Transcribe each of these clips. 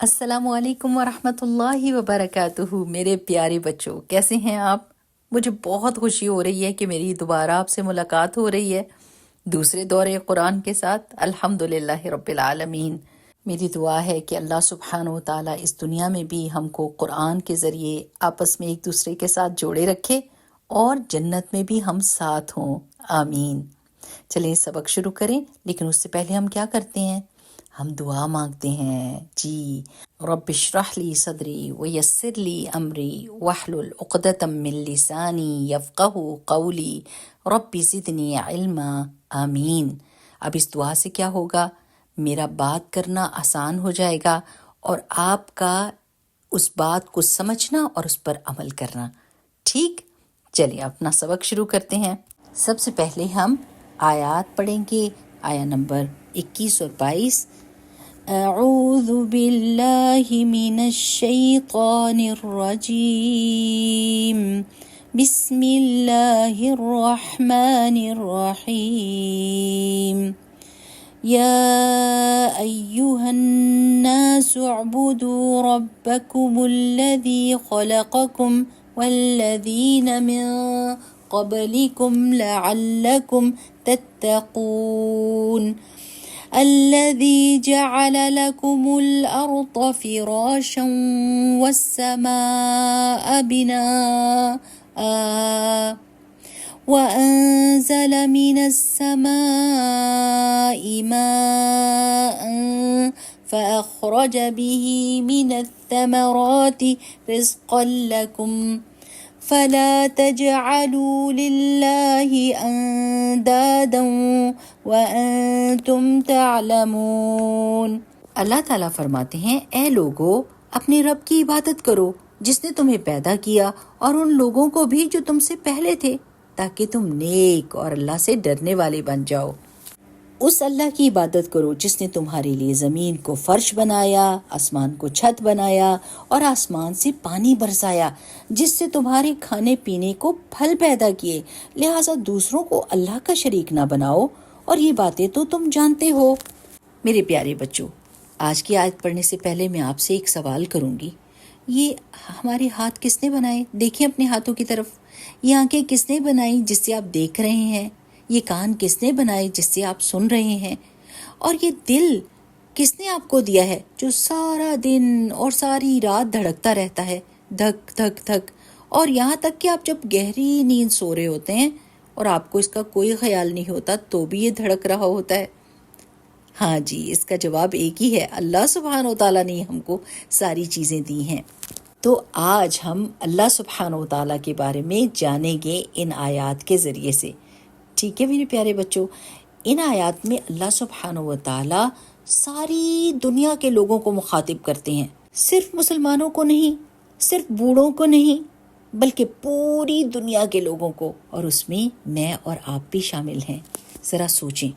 السلام علیکم ورحمۃ اللہ وبرکاتہ۔ میرے پیارے بچوں، کیسے ہیں آپ؟ مجھے بہت خوشی ہو رہی ہے کہ میری دوبارہ آپ سے ملاقات ہو رہی ہے دوسرے دورے قرآن کے ساتھ۔ الحمدللہ رب العالمین۔ میری دعا ہے کہ اللہ سبحانہ و تعالیٰ اس دنیا میں بھی ہم کو قرآن کے ذریعے آپس میں ایک دوسرے کے ساتھ جوڑے رکھے اور جنت میں بھی ہم ساتھ ہوں، آمین۔ چلیں سبق شروع کریں، لیکن اس سے پہلے ہم کیا کرتے ہیں؟ ہم دعا مانگتے ہیں۔ جی، رب اشرح لی صدری ویسر لی امری واحلل عقدۃ من لسانی یفقہوا قولی رب زدنی علما، آمین۔ اب اس دعا سے کیا ہوگا؟ میرا بات کرنا آسان ہو جائے گا اور آپ کا اس بات کو سمجھنا اور اس پر عمل کرنا۔ ٹھیک، چلیے اپنا سبق شروع کرتے ہیں۔ سب سے پہلے ہم آیات پڑھیں گے، آیا نمبر 21 اور 22۔ اعوذ باللہ من الشیطان الرجیم، بسم اللہ الرحمن الرحیم۔ یا ایہا الناس اعبدوا ربکم الذی خلقکم والذین من قبلکم لعلکم تتقون، الذي جعل لكم الأرض فراشا والسماء بناء وأنزل من السماء ماء فأخرج به من الثمرات رزقا لكم فلا تجعلوا لله اندادا وانتم تعلمون۔ اللہ تعالیٰ فرماتے ہیں، اے لوگو، اپنے رب کی عبادت کرو جس نے تمہیں پیدا کیا اور ان لوگوں کو بھی جو تم سے پہلے تھے، تاکہ تم نیک اور اللہ سے ڈرنے والے بن جاؤ۔ اس اللہ کی عبادت کرو جس نے تمہارے لیے زمین کو فرش بنایا، آسمان کو چھت بنایا اور آسمان سے پانی برسایا، جس سے تمہارے کھانے پینے کو پھل پیدا کیے، لہٰذا دوسروں کو اللہ کا شریک نہ بناؤ، اور یہ باتیں تو تم جانتے ہو۔ میرے پیارے بچوں، آج کی آیت پڑھنے سے پہلے میں آپ سے ایک سوال کروں گی۔ یہ ہمارے ہاتھ کس نے بنائے؟ دیکھیں اپنے ہاتھوں کی طرف۔ یہ آنکھیں کس نے بنائی جس سے آپ دیکھ رہے ہیں؟ یہ کان کس نے بنائے جس سے آپ سن رہے ہیں؟ اور یہ دل کس نے آپ کو دیا ہے جو سارا دن اور ساری رات دھڑکتا رہتا ہے، دھک دھک دھک، اور یہاں تک کہ آپ جب گہری نیند سو رہے ہوتے ہیں اور آپ کو اس کا کوئی خیال نہیں ہوتا تو بھی یہ دھڑک رہا ہوتا ہے؟ ہاں جی، اس کا جواب ایک ہی ہے، اللہ سبحانہ و تعالیٰ نے ہم کو ساری چیزیں دی ہیں۔ تو آج ہم اللہ سبحانہ و تعالیٰ کے بارے میں جانیں گے ان آیات کے ذریعے سے۔ ٹھیک ہے میرے پیارے بچوں، ان آیات میں اللہ سبحانہ و تعالیٰ ساری دنیا کے لوگوں کو مخاطب کرتے ہیں، صرف مسلمانوں کو نہیں، صرف بوڑھوں کو نہیں، بلکہ پوری دنیا کے لوگوں کو، اور اس میں میں اور آپ بھی شامل ہیں۔ ذرا سوچیں،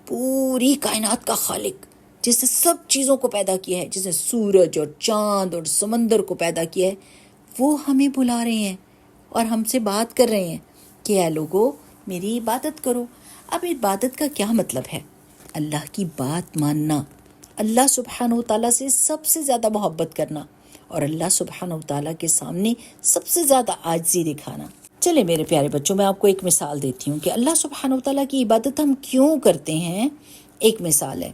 پوری کائنات کا خالق جس نے سب چیزوں کو پیدا کیا ہے، جس نے سورج اور چاند اور سمندر کو پیدا کیا ہے، وہ ہمیں بلا رہے ہیں اور ہم سے بات کر رہے ہیں کہ اے لوگو میری عبادت کرو۔ اب عبادت کا کیا مطلب ہے؟ اللہ کی بات ماننا، اللہ سبحانہ و تعالیٰ سے سب سے زیادہ محبت کرنا اور اللہ سبحانہ و تعالیٰ کے سامنے سب سے زیادہ عاجزی دکھانا۔ چلے میرے پیارے بچوں، میں آپ کو ایک مثال دیتی ہوں کہ اللہ سبحانہ و تعالیٰ کی عبادت ہم کیوں کرتے ہیں۔ ایک مثال ہے،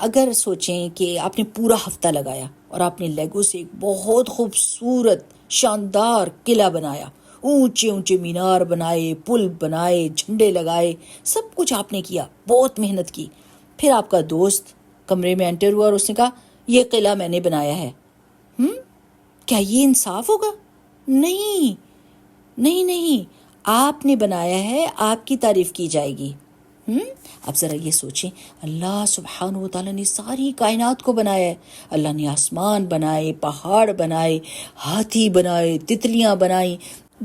اگر سوچیں کہ آپ نے پورا ہفتہ لگایا اور آپ نے لیگو سے ایک بہت خوبصورت شاندار قلعہ بنایا، اونچے اونچے مینار بنائے، پل بنائے، جھنڈے لگائے، سب کچھ آپ نے کیا، بہت محنت کی۔ پھر آپ کا دوست کمرے میں انٹر ہوا اور اس نے کہا یہ قلعہ میں نے بنایا ہے۔ کیا یہ انصاف ہوگا؟ نہیں نہیں نہیں، آپ نے بنایا ہے، آپ کی تعریف کی جائے گی۔ اب ذرا یہ سوچیں، اللہ سبحانہ و تعالیٰ نے ساری کائنات کو بنایا ہے، اللہ نے آسمان بنائے، پہاڑ بنائے، ہاتھی بنائے، تتلیاں بنائیں،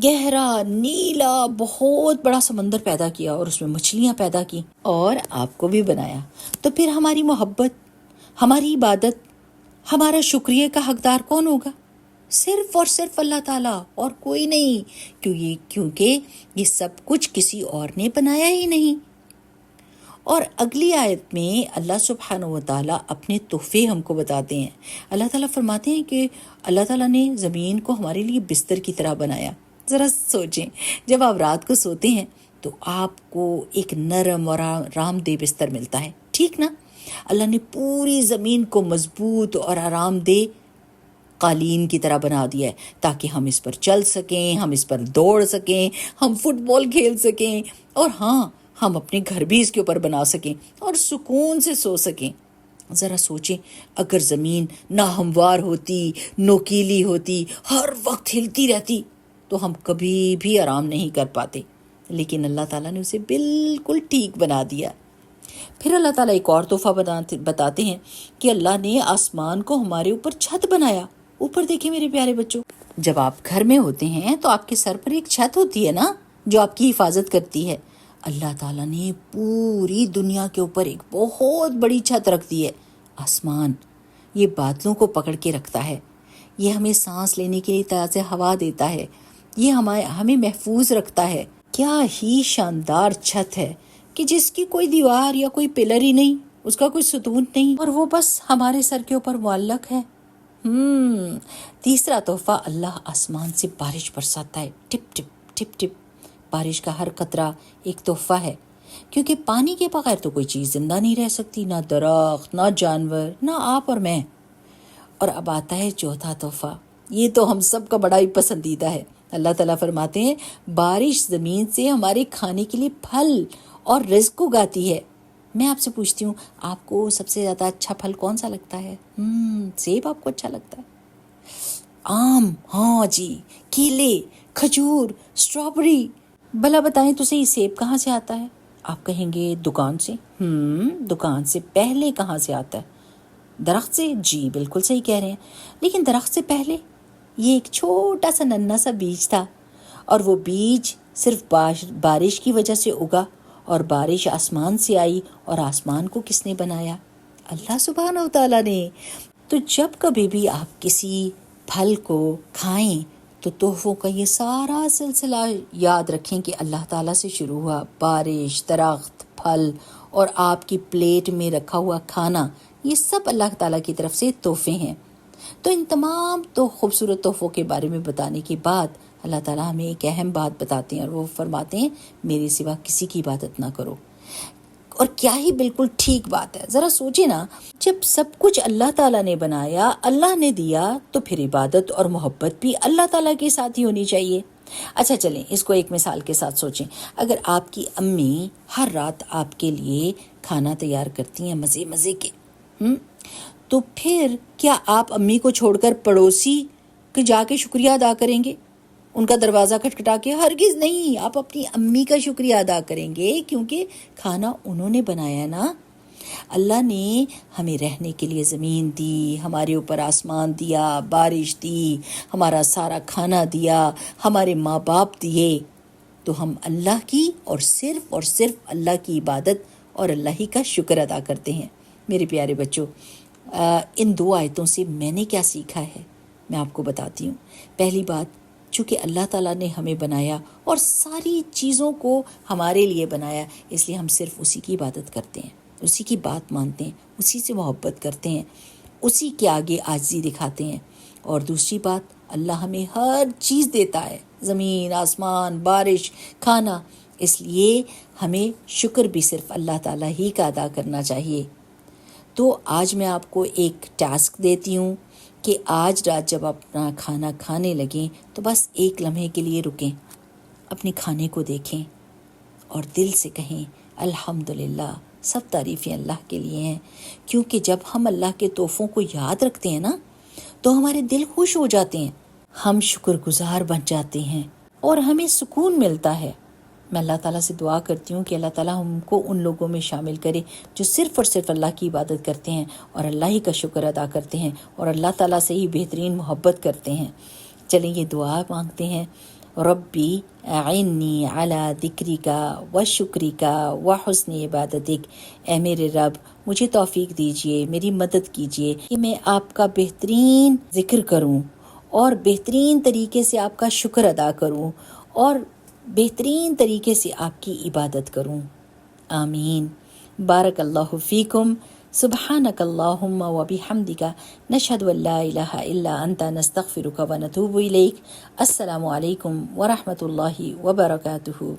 گہرا نیلا بہت بڑا سمندر پیدا کیا اور اس میں مچھلیاں پیدا کی، اور آپ کو بھی بنایا۔ تو پھر ہماری محبت، ہماری عبادت، ہمارا شکریہ کا حقدار کون ہوگا؟ صرف اور صرف اللہ تعالیٰ، اور کوئی نہیں، کیونکہ یہ سب کچھ کسی اور نے بنایا ہی نہیں۔ اور اگلی آیت میں اللہ سبحانہ و تعالیٰ اپنے تحفے ہم کو بتاتے ہیں۔ اللہ تعالیٰ فرماتے ہیں کہ اللہ تعالیٰ نے زمین کو ہمارے لیے بستر کی طرح بنایا۔ ذرا سوچیں، جب آپ رات کو سوتے ہیں تو آپ کو ایک نرم اور آرام دہ بستر ملتا ہے، ٹھیک نا؟ اللہ نے پوری زمین کو مضبوط اور آرام دہ قالین کی طرح بنا دیا ہے تاکہ ہم اس پر چل سکیں، ہم اس پر دوڑ سکیں، ہم فٹ بال کھیل سکیں، اور ہاں، ہم اپنے گھر بھی اس کے اوپر بنا سکیں اور سکون سے سو سکیں۔ ذرا سوچیں، اگر زمین ناہموار ہوتی، نوکیلی ہوتی، ہر وقت ہلتی رہتی تو ہم کبھی بھی آرام نہیں کر پاتے، لیکن اللہ تعالیٰ نے اسے بالکل ٹھیک بنا دیا۔ پھر اللہ تعالیٰ ایک اور تحفہ بتاتے ہیں کہ اللہ نے آسمان کو ہمارے اوپر چھت بنایا۔ اوپر دیکھیں میرے پیارے بچوں، جب آپ گھر میں ہوتے ہیں تو آپ کے سر پر ایک چھت ہوتی ہے نا، جو آپ کی حفاظت کرتی ہے۔ اللہ تعالیٰ نے پوری دنیا کے اوپر ایک بہت بڑی چھت رکھ دی ہے، آسمان۔ یہ بادلوں کو پکڑ کے رکھتا ہے، یہ ہمیں سانس لینے کے لیے تازہ ہوا دیتا ہے، یہ ہمیں محفوظ رکھتا ہے۔ کیا ہی شاندار چھت ہے کہ جس کی کوئی دیوار یا کوئی پلر ہی نہیں، اس کا کوئی ستون نہیں، اور وہ بس ہمارے سر کے اوپر معلق ہے۔ تیسرا تحفہ، اللہ آسمان سے بارش برساتا ہے، ٹپ ٹپ ٹپ ٹپ۔ بارش کا ہر قطرہ ایک تحفہ ہے، کیونکہ پانی کے بغیر تو کوئی چیز زندہ نہیں رہ سکتی، نہ درخت، نہ جانور، نہ آپ اور میں۔ اور اب آتا ہے چوتھا تحفہ، یہ تو ہم سب کا بڑا ہی پسندیدہ ہے۔ اللہ تعالیٰ فرماتے ہیں بارش زمین سے ہمارے کھانے کے لیے پھل اور رزق اگاتی ہے۔ میں آپ سے پوچھتی ہوں، آپ کو سب سے زیادہ اچھا پھل کون سا لگتا ہے؟ سیب آپ کو اچھا لگتا ہے؟ آم، ہاں جی، کیلے، کھجور، اسٹرابری۔ بھلا بتائیں تو صحیح، سیب کہاں سے آتا ہے؟ آپ کہیں گے دکان سے۔ دکان سے پہلے کہاں سے آتا ہے؟ درخت سے؟ جی بالکل صحیح کہہ رہے ہیں، لیکن درخت سے پہلے یہ ایک چھوٹا سا ننھا سا بیج تھا، اور وہ بیج صرف بارش کی وجہ سے اگا، اور بارش آسمان سے آئی، اور آسمان کو کس نے بنایا؟ اللہ سبحانہ و تعالیٰ نے۔ تو جب کبھی بھی آپ کسی پھل کو کھائیں تو تحفوں کا یہ سارا سلسلہ یاد رکھیں کہ اللہ تعالیٰ سے شروع ہوا، بارش، درخت، پھل، اور آپ کی پلیٹ میں رکھا ہوا کھانا، یہ سب اللہ تعالیٰ کی طرف سے تحفے ہیں۔ تو ان تمام تو خوبصورت تحفوں کے بارے میں بتانے کے بعد اللہ تعالیٰ ہمیں ایک اہم بات بتاتے ہیں، اور وہ فرماتے ہیں میرے سوا کسی کی عبادت نہ کرو۔ اور کیا ہی بالکل ٹھیک بات ہے، ذرا سوچیں نا، جب سب کچھ اللہ تعالیٰ نے بنایا، اللہ نے دیا، تو پھر عبادت اور محبت بھی اللہ تعالیٰ کے ساتھ ہی ہونی چاہیے۔ اچھا چلیں اس کو ایک مثال کے ساتھ سوچیں۔ اگر آپ کی امی ہر رات آپ کے لیے کھانا تیار کرتی ہیں مزے مزے کے، تو پھر کیا آپ امی کو چھوڑ کر پڑوسی کے جا کے شکریہ ادا کریں گے؟ ان کا دروازہ کھٹکھٹا کے؟ ہرگز نہیں، آپ اپنی امی کا شکریہ ادا کریں گے، کیونکہ کھانا انہوں نے بنایا نا۔ اللہ نے ہمیں رہنے کے لیے زمین دی، ہمارے اوپر آسمان دیا، بارش دی، ہمارا سارا کھانا دیا، ہمارے ماں باپ دیے، تو ہم اللہ کی اور صرف اللہ کی عبادت اور اللہ ہی کا شکر ادا کرتے ہیں۔ میرے پیارے بچوں، ان دو آیتوں سے میں نے کیا سیکھا ہے، میں آپ کو بتاتی ہوں۔ پہلی بات، چونکہ اللہ تعالیٰ نے ہمیں بنایا اور ساری چیزوں کو ہمارے لیے بنایا، اس لیے ہم صرف اسی کی عبادت کرتے ہیں، اسی کی بات مانتے ہیں، اسی سے محبت کرتے ہیں، اسی کے آگے عاجزی دکھاتے ہیں۔ اور دوسری بات، اللہ ہمیں ہر چیز دیتا ہے، زمین، آسمان، بارش، کھانا، اس لیے ہمیں شکر بھی صرف اللہ تعالیٰ ہی کا ادا کرنا چاہیے۔ تو آج میں آپ کو ایک ٹاسک دیتی ہوں کہ آج رات جب آپ اپنا کھانا کھانے لگیں تو بس ایک لمحے کے لیے رکیں، اپنے کھانے کو دیکھیں اور دل سے کہیں الحمدللہ، سب تعریفیں اللہ کے لیے ہیں، کیونکہ جب ہم اللہ کے تحفوں کو یاد رکھتے ہیں نا تو ہمارے دل خوش ہو جاتے ہیں، ہم شکر گزار بن جاتے ہیں اور ہمیں سکون ملتا ہے۔ میں اللہ تعالیٰ سے دعا کرتی ہوں کہ اللہ تعالیٰ ہم کو ان لوگوں میں شامل کرے جو صرف اور صرف اللہ کی عبادت کرتے ہیں اور اللہ ہی کا شکر ادا کرتے ہیں اور اللہ تعالیٰ سے ہی بہترین محبت کرتے ہیں۔ چلیں یہ دعا مانگتے ہیں، ربی اعنی علی ذکرک و شکرک و حسن عبادتک، اے میرے رب مجھے توفیق دیجئے، میری مدد کیجئے کہ میں آپ کا بہترین ذکر کروں اور بہترین طریقے سے آپ کا شکر ادا کروں اور بہترین طریقے سے آپ کی عبادت کروں، آمین۔ بارک اللہ فیکم. سبحانک اللہم و بحمدک نشہد ان لا الہ الا انت نستغفرک و نتوب الیک. السلام علیکم ورحمۃ اللہ وبرکاتہ.